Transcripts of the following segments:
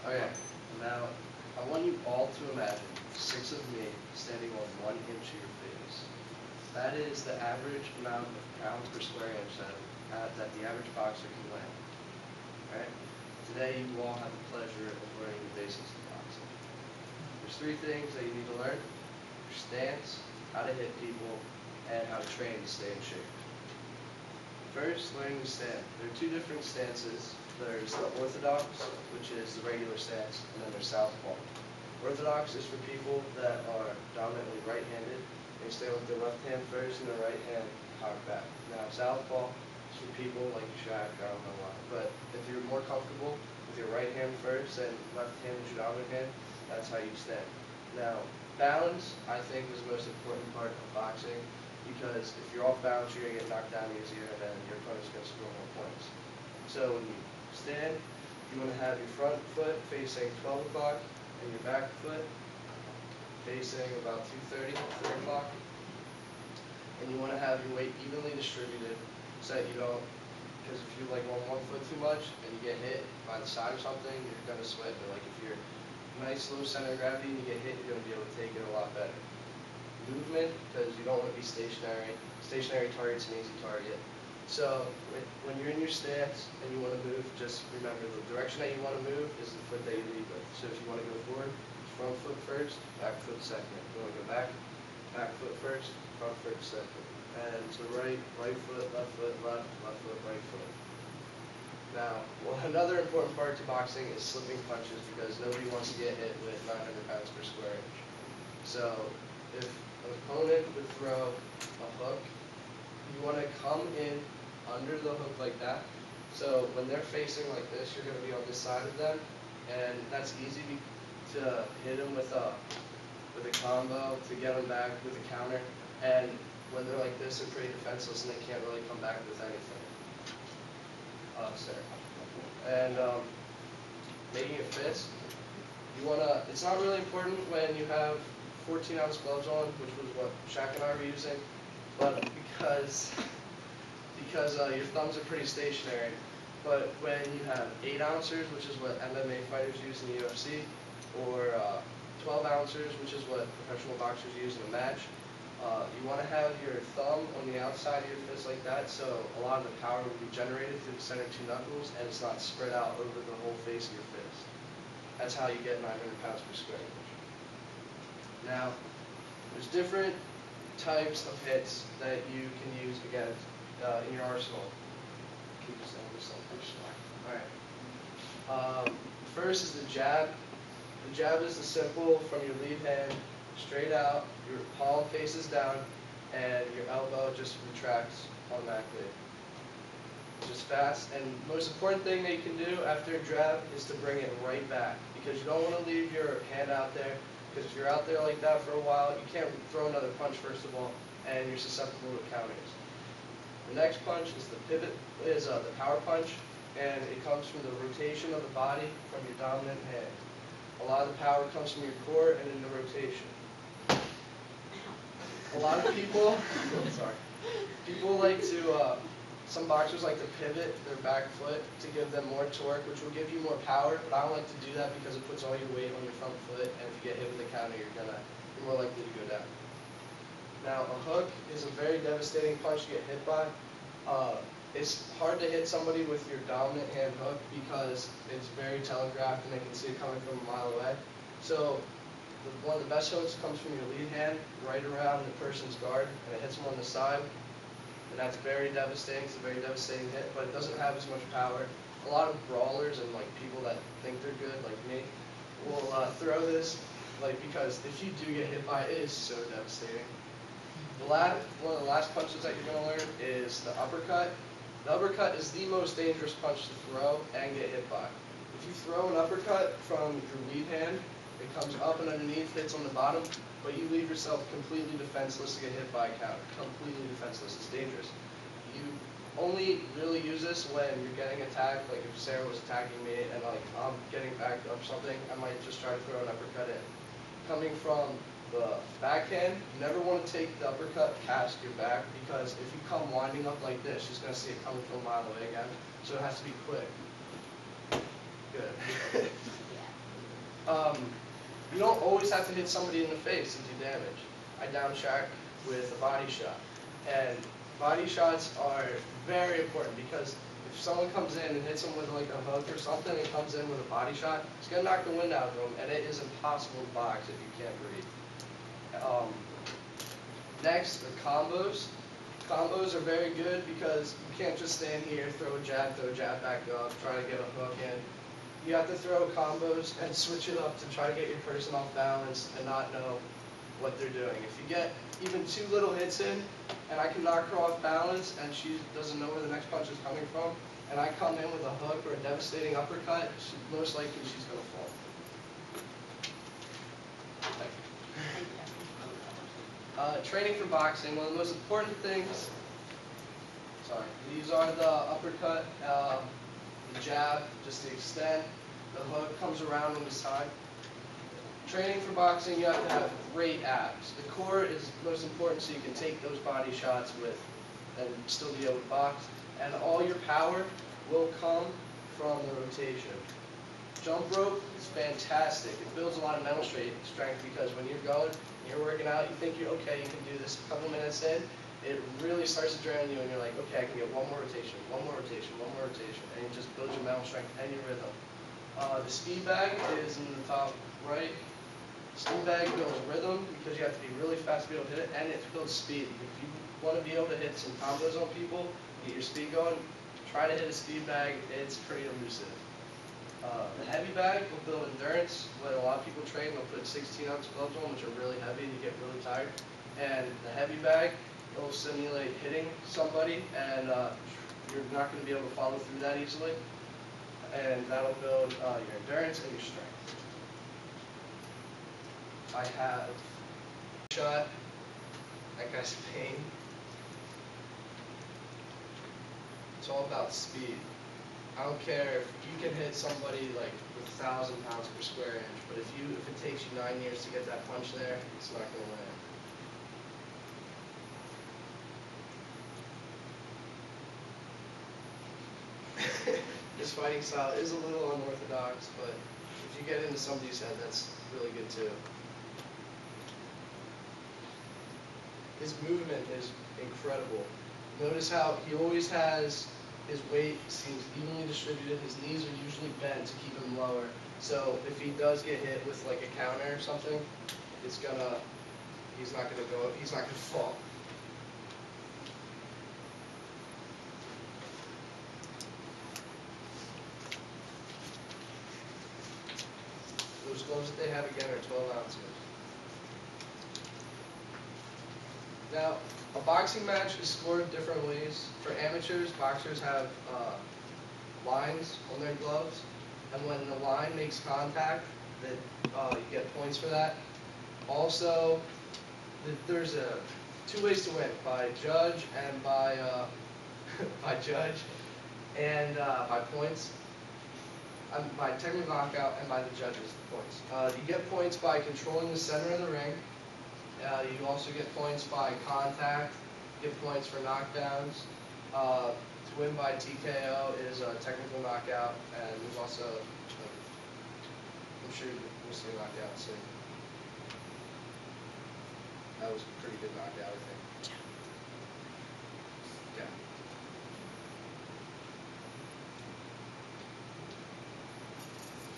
Okay, now I want you all to imagine 6 of me standing on 1 inch of your face. That is the average amount of pounds per square inch that the average boxer can weigh. Alright? Today you all have the pleasure of learning the basics of boxing. There's 3 things that you need to learn: your stance, how to hit people, and how to train to stay in shape. First, learning to stand. There are 2 different stances. There's the orthodox, which is the regular stance, and then there's southpaw. Orthodox is for people that are dominantly right-handed. They stand with their left hand first and their right hand cocked back. Now, southpaw is for people like Shaq, I don't know why. But if you're more comfortable with your right hand first and left hand is your dominant hand, that's how you stand. Now, balance, I think, is the most important part of boxing, because if you're off balance, you're going to get knocked down easier, and then your opponent's going to score more points. So when you stand, you want to have your front foot facing 12 o'clock and your back foot facing about 2:30, 3 o'clock. And you want to have your weight evenly distributed so that you don't, because if you like on one foot too much and you get hit by the side or something, you're going to sweat. But like if you're nice low center of gravity and you get hit, you're going to be able to take it a lot better. Movement, because you don't want to be stationary. Stationary target's an easy target. So when you're in your stance and you want to move, just remember the direction that you want to move is the foot that you lead with. So if you want to go forward, front foot first, back foot second. If you want to go back, back foot first, front foot second. And to the right, right foot, left, left foot, right foot. Now, another important part to boxing is slipping punches, because nobody wants to get hit with 900 pounds per square inch. So if an opponent would throw a hook, you want to come in under the hook like that. So when they're facing like this, you're going to be on this side of them, and that's easy to hit them with a combo, to get them back with a counter. And when they're like this, they're pretty defenseless and they can't really come back with anything. And making a fist, you want to, it's not really important when you have 14-ounce gloves on, which was what Shaq and I were using, but because your thumbs are pretty stationary. But when you have 8 ounces, which is what MMA fighters use in the UFC, or 12 ounces, which is what professional boxers use in a match, you want to have your thumb on the outside of your fist like that, so a lot of the power will be generated through the center 2 knuckles, and it's not spread out over the whole face of your fist. That's how you get 900 pounds per square inch. Now, there's different types of hits that you can use against in your arsenal. Keep this on this Alright. First is the jab. The jab is the simple from your lead hand straight out, your palm faces down, and your elbow just retracts automatically. Just fast, and the most important thing that you can do after a jab is to bring it right back, because you don't want to leave your hand out there, because if you're out there like that for a while, you can't throw another punch first of all, and you're susceptible to counters. The next punch is the pivot, is the power punch, and it comes from the rotation of the body from your dominant hand. A lot of the power comes from your core and in the rotation. A lot of people, people like to, some boxers like to pivot their back foot to give them more torque, which will give you more power, but I don't like to do that because it puts all your weight on your front foot, and if you get hit with a counter, you're more likely to go down. Now, a hook is a very devastating punch to get hit by. It's hard to hit somebody with your dominant hand hook because it's very telegraphed and they can see it coming from a mile away. So one of the best hooks comes from your lead hand, right around the person's guard, and it hits them on the side. And that's very devastating. It's a very devastating hit, but it doesn't have as much power. A lot of brawlers and like people that think they're good, like me, will throw this, like, because if you do get hit by it, it is so devastating. One of the last punches that you're going to learn is the uppercut. The uppercut is the most dangerous punch to throw and get hit by. If you throw an uppercut from your lead hand, it comes up and underneath, hits on the bottom, but you leave yourself completely defenseless to get hit by a counter. Completely defenseless. It's dangerous. You only really use this when you're getting attacked. Like if Sarah was attacking me and like I'm getting backed up something, I might just try to throw an uppercut in. Coming from the backhand, you never want to take the uppercut past your back, because if you come winding up like this, she's going to see it coming from a mile away again. So it has to be quick. Good. You don't always have to hit somebody in the face to do damage. I down Shaq with a body shot. And body shots are very important because if someone comes in and hits them with like a hook or something and comes in with a body shot, it's going to knock the wind out of them, and it is impossible to box if you can't breathe. Next, the combos. Combos are very good because you can't just stand here, throw a jab, back up, try to get a hook in. You have to throw combos and switch it up to try to get your person off balance and not know what they're doing. If you get even 2 little hits in, and I can knock her off balance, and she doesn't know where the next punch is coming from, and I come in with a hook or a devastating uppercut, most likely she's going to fall. Training for boxing, one of the most important things, these are the uppercut, the jab, just the extent, the hook comes around when it's time. Training for boxing, you have to have great abs. The core is most important so you can take those body shots with and still be able to box. And all your power will come from the rotation. Jump rope is fantastic. It builds a lot of mental strength because when you're going, you're working out, you think you're okay, you can do this a couple minutes in, it really starts to drain you and you're like, okay, I can get one more rotation, and it just builds your mental strength and your rhythm. The speed bag is in the top right. Speed bag builds rhythm because you have to be really fast to be able to hit it, and it builds speed. If you want to be able to hit some combos on people, get your speed going, try to hit a speed bag, it's pretty elusive. The heavy bag will build endurance. When a lot of people train, they'll put 16-ounce gloves on, which are really heavy, and you get really tired. And the heavy bag will simulate hitting somebody, and you're not going to be able to follow through that easily. And that'll build your endurance and your strength. I have shot. That guy's a pain. It's all about speed. I don't care if you can hit somebody like with 1,000 pounds per square inch, but if it takes you 9 years to get that punch there, it's not going to land. His fighting style is a little unorthodox, but if you get into somebody's head, that's really good too. His movement is incredible. Notice how he always has his weight seems evenly distributed. His knees are usually bent to keep him lower. So if he does get hit with like a counter or something, he's not gonna fall. Those gloves that they have again are 12 ounces. Now, a boxing match is scored different ways. For amateurs, boxers have lines on their gloves, and when the line makes contact, you get points for that. Also, there's 2 ways to win: by judge and by points. By technical knockout and by the judges' points. You get points by controlling the center of the ring. You also get points by contact, you get points for knockdowns. To win by TKO is a technical knockout, and there's also, I'm sure you'll see a knockout soon. That was a pretty good knockout, I think. Yeah.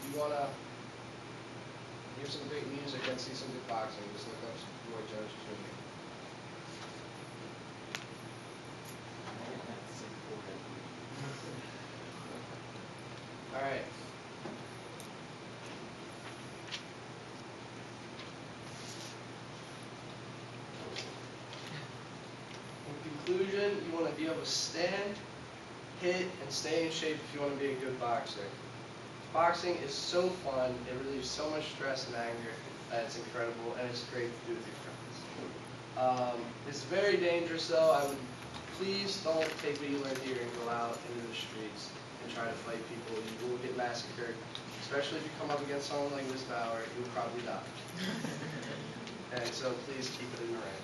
If you want to hear some great music and see some good boxing, just look up Roy Jones Jr. All right. In conclusion, you want to be able to stand, hit, and stay in shape if you want to be a good boxer. Boxing is so fun, it relieves so much stress and anger, that it's incredible, and it's great to do with your friends. It's very dangerous though. Please don't take what you learned here and go out into the streets and try to fight people. You will get massacred, especially if you come up against someone like Liz Bauer, you will probably die. And so please keep it in the ring.